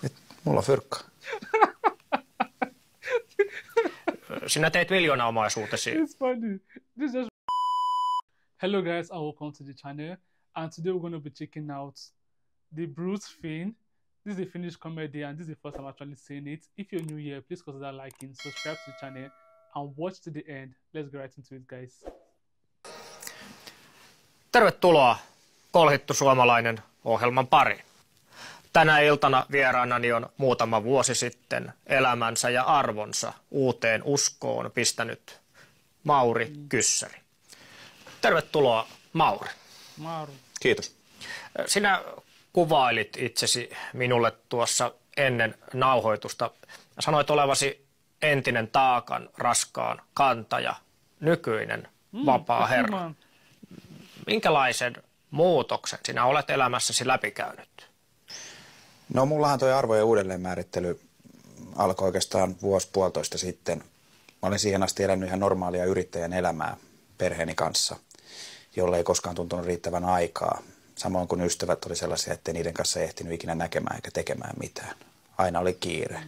Et mulla on fyrkka. Sinä teit miljoonaomaisuutesi. It's funny. This just... Hello guys and welcome to the channel. And today we're going to be checking out the Bruce Finn. This is a Finnish comedy and this is the first time I'm actually seeing it. If you're new here, please consider liking, subscribe to the channel and watch to the end. Let's get right into it, guys. Tervetuloa Kolhittu suomalainen ohjelman pariin. Tänä iltana vieraanani on muutama vuosi sitten elämänsä ja arvonsa uuteen uskoon pistänyt Mauri Kyssäri. Tervetuloa, Mauri. Maru. Kiitos. Sinä kuvailit itsesi minulle tuossa ennen nauhoitusta. Sanoit olevasi entinen taakan raskaan kantaja, nykyinen vapaa herra. Minkälaisen muutoksen sinä olet elämässäsi läpikäynyt? No mullahan toi arvojen uudelleenmäärittely alkoi oikeastaan puolitoista sitten. Mä olin siihen asti elänyt ihan normaalia yrittäjän elämää perheeni kanssa, jolle ei koskaan tuntunut riittävän aikaa. Samoin kuin ystävät oli sellaisia, ettei niiden kanssa ehtinyt ikinä näkemään eikä tekemään mitään. Aina oli kiire.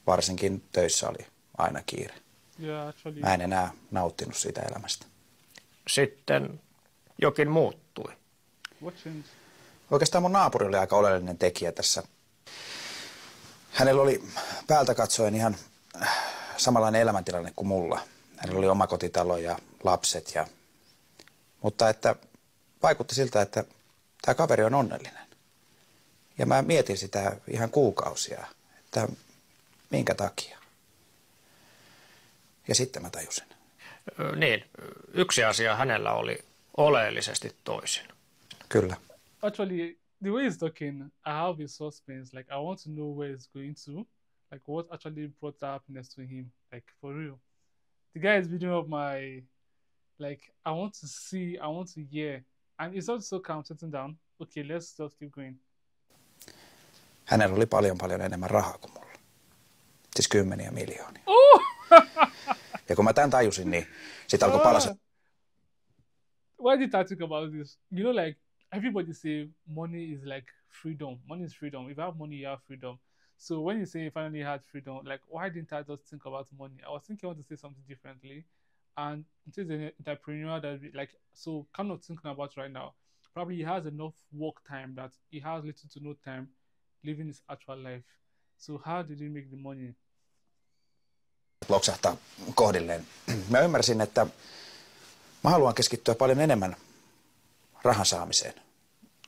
Varsinkin töissä oli aina kiire. Mä en enää nauttinut siitä elämästä. Sitten jokin muuttui. Oikeastaan mun naapuri oli aika oleellinen tekijä tässä. Hänellä oli päältä katsoen ihan samanlainen elämäntilanne kuin mulla. Hänellä oli omakotitalo ja lapset. Mutta että vaikutti siltä, että tämä kaveri on onnellinen. Ja mä mietin sitä ihan kuukausia, että minkä takia. Ja sitten mä tajusin. Niin, yksi asia hänellä oli oleellisesti toisin. Kyllä. Actually, the way he's talking, I have a suspense. Like, I want to know where it's going to. Like, what actually brought that happiness to him. Like, for real. The guy is building up my... Like, I want to see, I want to hear. And it's also calm, sitting down. Okay, let's just keep going. Hänellä oli paljon enemmän rahaa kuin mulla. Siis 10 miljoonia. Ja kun mä tämän tajusin, niin sit alkoi palasa. Why did I think about this? You know, like, everybody say money is like freedom. Money is freedom. If you have money, you have freedom. So when you say you finally had freedom, like, why didn't I just think about money? I was thinking I want to say something differently. And it is an entrepreneur that, like, so kind of thinking about right now, probably he has enough work time that he has little to no time living his actual life. So how did he make the money? Loksahtaa kohdilleen. Mä ymmärsin, että mä haluan keskittyä paljon enemmän rahan saamiseen.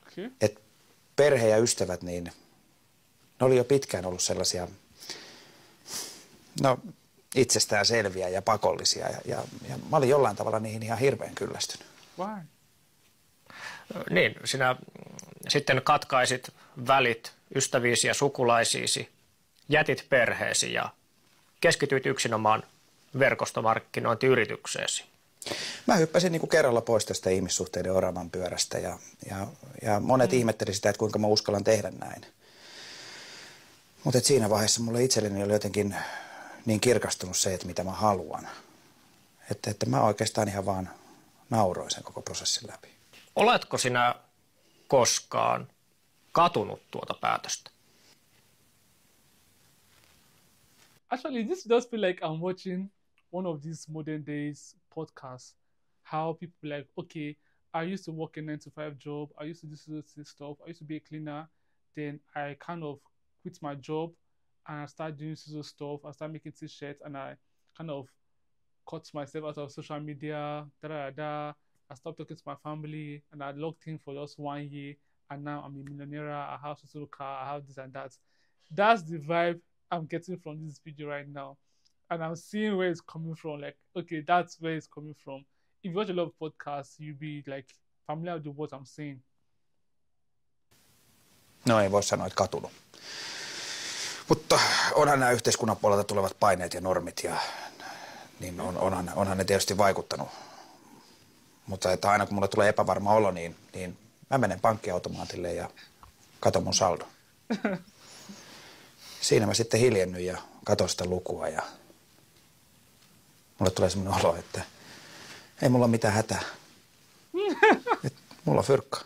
Okay. Et perhe ja ystävät, niin ne oli jo pitkään ollut sellaisia, no, itsestään selviä ja pakollisia. Ja mä olin jollain tavalla niihin ihan hirveän kyllästynyt. Why? Niin, sinä sitten katkaisit välit ystäviisi ja sukulaisiisi, jätit perheesi ja keskityit yksinomaan verkostomarkkinointiyritykseesi. Mä hyppäsin niin kuin kerralla pois tästä ihmissuhteiden oravan pyörästä ja monet ihmetteli sitä, että kuinka mä uskallan tehdä näin. Mutta siinä vaiheessa mulle itselleni oli jotenkin niin kirkastunut se, että mitä mä haluan. Että mä oikeastaan ihan vaan nauroin sen koko prosessin läpi. Oletko sinä koskaan katunut tuota päätöstä? Actually, this does feel like I'm watching one of these modern days podcasts. How people like, okay, I used to work a 9-to-5 job. I used to do this stuff. I used to be a cleaner. Then I kind of quit my job and I started doing this stuff. I started making t-shirts and I kind of cut myself out of social media. I stopped talking to my family and I locked in for just 1 year. And now I'm a millionaire. I have a little car. I have this and that. That's the vibe I'm getting from this video right now. And I'm seeing where it's coming from. Like, okay, that's where it's coming from. If you watch a lot of podcasts, you'll be like familiar with what I'm saying. No ei voi sanoa, että katunut. Mutta onhan nämä yhteiskunnan puolelta tulevat paineet ja normit ja niin onhan ne tietysti vaikuttanut. Mutta että aina kun mulle tulee epävarma olo, niin mä menen pankkiautomaatille ja katon mun saldo. Siinä mä sitten hiljennyin ja katon sitä lukua ja mulle tulee semmoinen olo, että ei mulla ole mitään hätää. Mulla on fyrkka.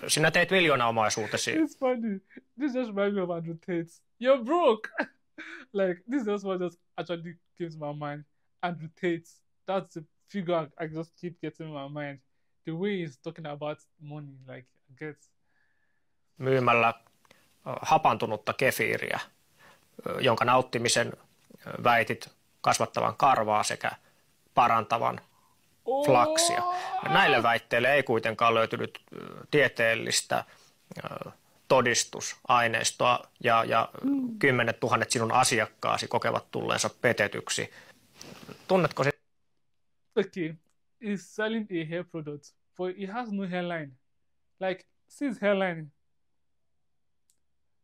Sinä teit miljoonaomaisuutesi. It's funny. This just reminds me of Andrew Tate. You're broke. Like, this is what just actually came to my mind. Andrew Tate. That's the figure I just keep getting in my mind. The way he's talking about money, like, I guess. Myymällä hapantunutta kefiiriä, jonka nauttimisen väitit kasvattavan karvaa sekä parantavan flaksia. Näille väitteille ei kuitenkaan löytynyt tieteellistä todistusaineistoa ja 10 000 sinun asiakkaasi kokevat tulleensa petetyksi. Tunnetko sinä? Okay, he's selling a hair product, but he has no hairline. Like, see his hairline.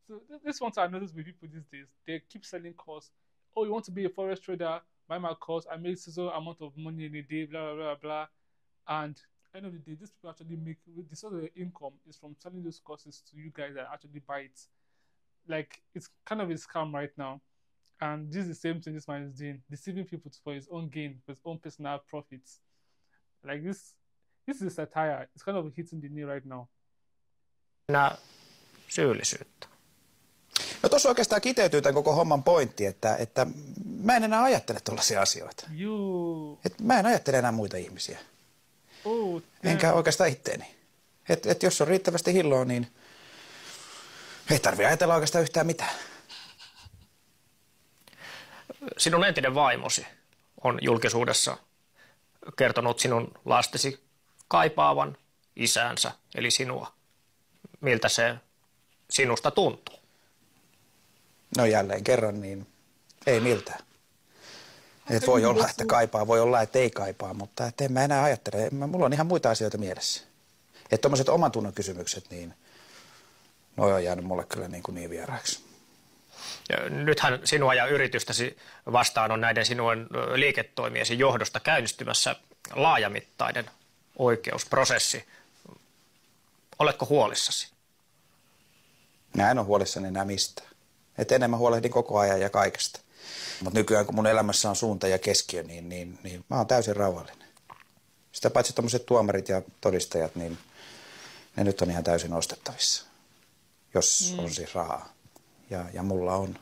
So this one I noticed with people these days, they keep selling course. Oh, you want to be a forex trader? Buy my course. I make so amount of money in a day, blah, blah, blah, blah. And end of the day, these people actually make, the sort of income is from selling those courses to you guys that actually buy it. Like, it's kind of a scam right now. And this is the same thing this man is doing, deceiving people for his own gain, for his own personal profits. Like, this is a satire. It's kind of hitting the knee right now. Syyllisyyttä. No tuossa oikeastaan kiteytyy tämän koko homman pointti, että mä en enää ajattele tuollaisia asioita. Että mä en ajattele enää muita ihmisiä. Enkä oikeastaan itteeni. Että jos on riittävästi hilloa, niin ei tarvitse ajatella oikeastaan yhtään mitään. Sinun entinen vaimosi on julkisuudessa kertonut sinun lastesi kaipaavan isäänsä, eli sinua. Miltä se sinusta tuntuu? No jälleen kerran, niin ei miltään. Et voi olla, että kaipaa, voi olla, että ei kaipaa, mutta et en mä enää ajattele. Mulla on ihan muita asioita mielessä. Että tommoset oman tunnon kysymykset, niin ne on jäänyt mulle kyllä niin vieraaksi. Nythän sinua ja yritystäsi vastaan on näiden sinun liiketoimiesi johdosta käynnistymässä laajamittainen oikeusprosessi. Oletko huolissasi? Mä en ole huolissani enää mistään. Että enemmän huolehdin koko ajan ja kaikesta. Mutta nykyään kun mun elämässä on suunta ja keskiö, niin mä oon täysin rauhallinen. Sitä paitsi tommoset tuomarit ja todistajat, niin ne nyt on ihan täysin ostettavissa. Jos on siis rahaa. Ja mulla on.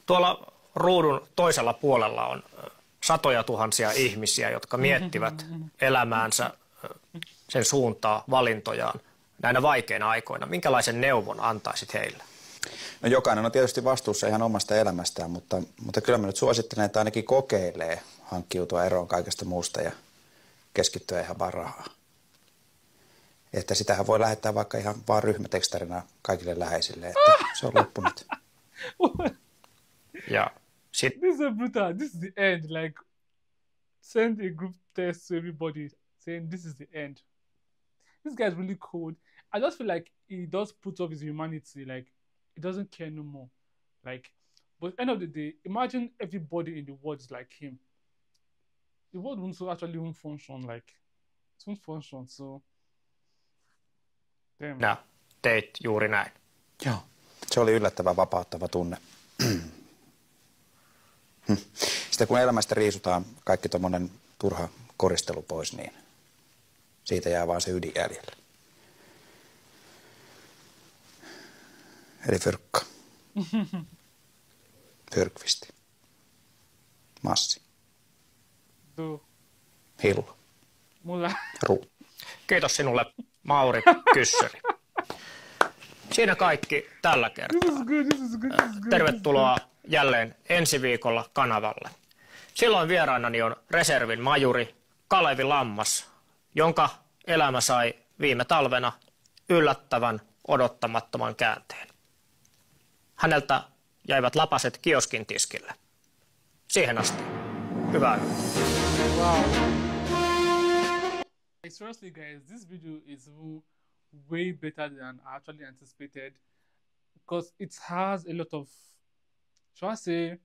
Tuolla ruudun toisella puolella on satoja tuhansia ihmisiä, jotka miettivät elämäänsä, sen suuntaa, valintojaan näinä vaikeina aikoina. Minkälaisen neuvon antaisit heille? No jokainen on tietysti vastuussa ihan omasta elämästään, mutta kyllä mä nyt suosittelen, että ainakin kokeilee hankkiutua eroon kaikesta muusta ja keskittyä ihan vaan rahaan. Että sitähän voi lähettää vaikka ihan vaan ryhmätekstarina kaikille läheisille, että se on loppunut. Ja This is brutal. This is the end. Like, send a group text to everybody saying this is the end. This guy is really cold. I just feel like he does put off his humanity. Like, he doesn't care no more. Like, but at the end of the day, imagine everybody in the world is like him. The world won't function. Like, it won't function. So, damn. Nä, teit juuri näin. Joo, se oli yllättävän vapauttava tunne. Sitten kun elämästä riisutaan kaikki tommonen turha koristelu pois, niin siitä jää vaan se ydin jäljellä. Eli fyrkka. Fyrkvisti. Massi. Hillo. Mulla. Ruut. Kiitos sinulle, Mauri Kyssäri. Siinä kaikki tällä kertaa. This is good. Tervetuloa jälleen ensi viikolla kanavalle. Silloin vieraanani on reservin majuri Kalevi Lammas, jonka elämä sai viime talvena yllättävän odottamattoman käänteen. Häneltä jäivät lapaset kioskin tiskille. Siihen asti. Hyvää yötä. Wow. Seriously, guys, this video is way better than I actually anticipated because it has a lot of, shall I say,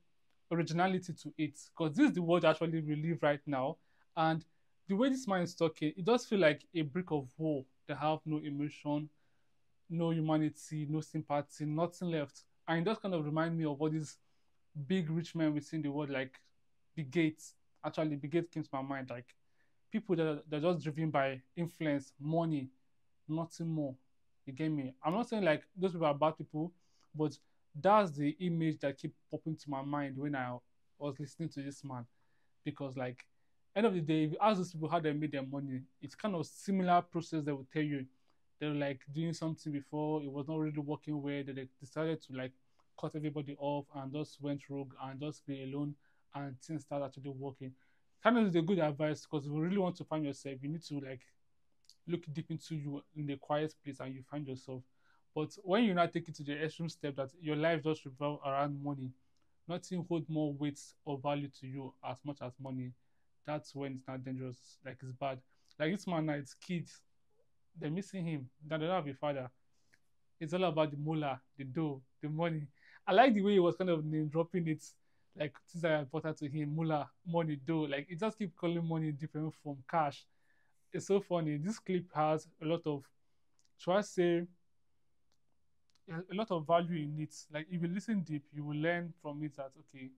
originality to it. Because this is the world actually we live right now, and the way this man is talking, it does feel like a brick of wall that have no emotion, no humanity, no sympathy, nothing left. And it does kind of remind me of all these big rich men we see in the world, like Bill Gates. Actually, Bill Gates came to my mind. Like, people that are just driven by influence, money, nothing more. You get me? I'm not saying like those people are bad people, but that's the image that keep popping to my mind when I was listening to this man. Because like end of the day, if you ask those people how they made their money, it's kind of similar process they will tell you. They're like doing something before, it was not really working well, they decided to like cut everybody off and just went rogue and just be alone and things start actually working. Kind of is a good advice because if you really want to find yourself, you need to like look deep into you in the quiet place and you find yourself. But when you now take it to the extreme step that your life just revolve around money, nothing hold more weight or value to you as much as money. That's when it's not dangerous. Like it's bad. Like this man now, it's kids. They're missing him. They don't have a father. It's all about the moolah, the dough, the money. I like the way he was kind of name dropping it. Like things that are important to him, moolah, money, dough. Like it just keep calling money in different form, cash. It's so funny. This clip has a lot of, should I say, a lot of value in it. Like if you listen deep, you will learn from it that okay,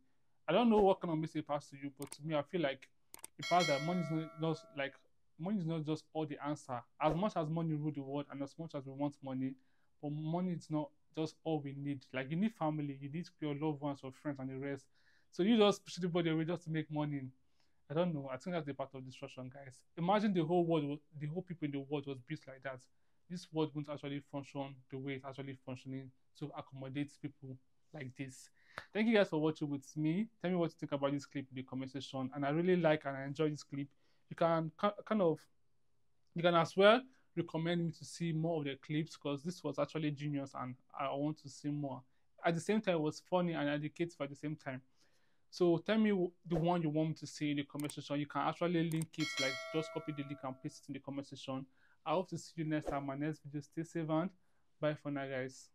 I don't know what kind of message it passed to you, but to me, I feel like it passed that money is not just like money is not just all the answer. As much as money rule the world, and as much as we want money, but money is not just all we need. Like you need family, you need your loved ones, your friends, and the rest. So you just push everybody away just to make money. I don't know. I think that's the part of destruction, guys. Imagine the whole world, the whole people in the world was built like that. This world won't actually function the way it's actually functioning to accommodate people like this. Thank you guys for watching with me. Tell me what you think about this clip in the comment section. And I really like and I enjoy this clip. You can you can as well recommend me to see more of the clips because this was actually genius and I want to see more. At the same time, it was funny and educative at the same time. So tell me the one you want me to see in the comment section. You can actually link it, like just copy the link and paste it in the comment section. I hope to see you next time. My next video. Stay safe and bye for now, guys.